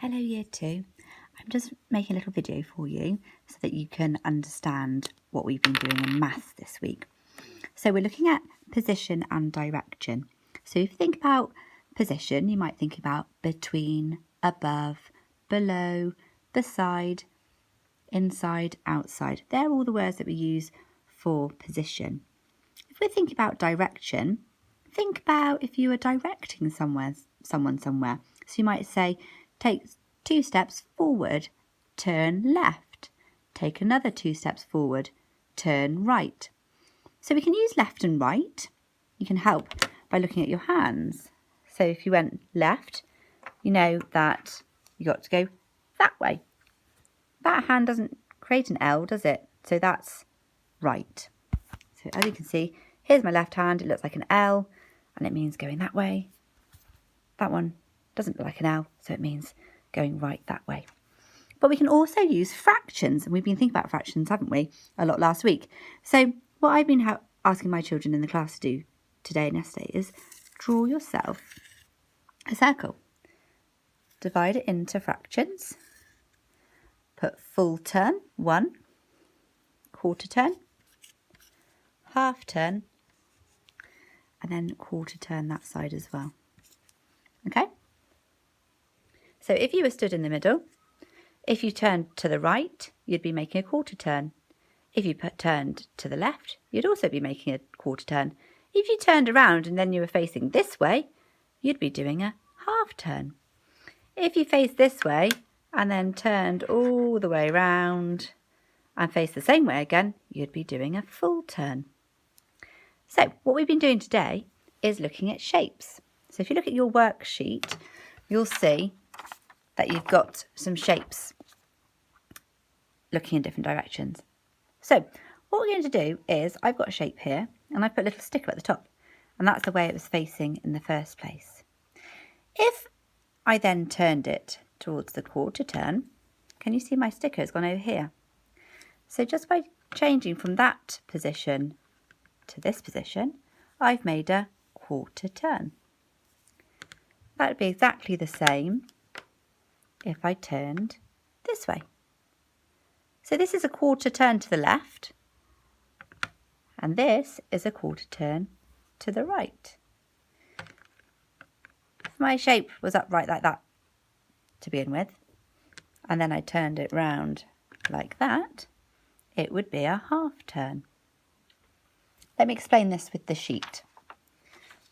Hello Year 2. I'm just making a little video for you so that you can understand what we've been doing in maths this week. So we're looking at position and direction. So if you think about position, you might think about between, above, below, beside, inside, outside. They're all the words that we use for position. If we're thinking about direction, think about if you were directing someone somewhere. So you might say, take 2 steps forward, turn left. Take another 2 steps forward, turn right. So we can use left and right. You can help by looking at your hands. So if you went left, you know that you got to go that way. That hand doesn't create an L, does it? So that's right. So as you can see, here's my left hand. It looks like an L and it means going that way. That one doesn't look like an L, so it means going right that way. But we can also use fractions, and we've been thinking about fractions, haven't we, a lot last week. So what I've been asking my children in the class to do today and yesterday is draw yourself a circle. Divide it into fractions. Put full turn, 1, quarter turn, half turn, and then quarter turn that side as well. Okay? So if you were stood in the middle, if you turned to the right, you'd be making a quarter turn. If you turned to the left, you'd also be making a quarter turn. If you turned around and then you were facing this way, you'd be doing a half turn. If you faced this way and then turned all the way around and faced the same way again, you'd be doing a full turn. So what we've been doing today is looking at shapes. So if you look at your worksheet, you'll see that you've got some shapes looking in different directions. So what we're going to do is I've got a shape here and I've put a little sticker at the top, and that's the way it was facing in the first place. If I then turned it towards the quarter turn, can you see my sticker has gone over here? So just by changing from that position to this position, I've made a quarter turn. That would be exactly the same if I turned this way. So this is a quarter turn to the left, and this is a quarter turn to the right. If my shape was upright like that to begin with, and then I turned it round like that, it would be a half turn. Let me explain this with the sheet.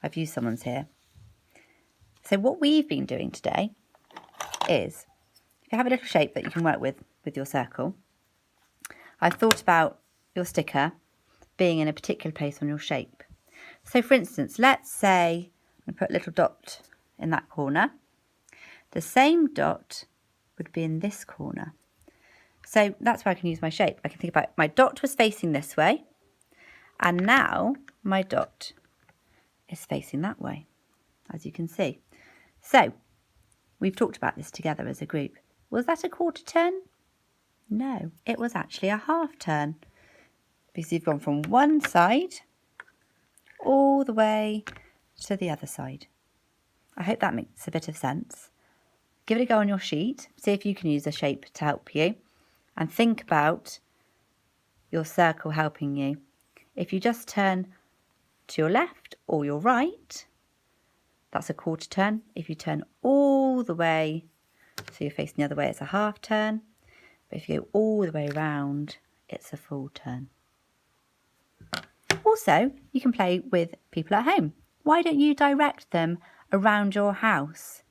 I've used someone's here. So what we've been doing today is, if you have a little shape that you can work with your circle, I've thought about your sticker being in a particular place on your shape. So for instance, let's say I put a little dot in that corner. The same dot would be in this corner. So that's where I can use my shape. I can think about my dot was facing this way, and now my dot is facing that way, as you can see. So we've talked about this together as a group. Was that a quarter turn? No, it was actually a half turn, because you've gone from one side all the way to the other side. I hope that makes a bit of sense. Give it a go on your sheet, see if you can use a shape to help you, and think about your circle helping you. If you just turn to your left or your right, that's a quarter turn. If you turn all the way, so you're facing the other way, it's a half turn. But if you go all the way around, it's a full turn. Also, you can play with people at home. Why don't you direct them around your house?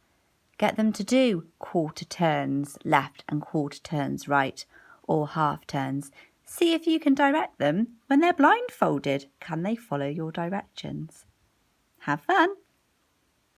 Get them to do quarter turns left and quarter turns right, or half turns. See if you can direct them when they're blindfolded. Can they follow your directions? Have fun!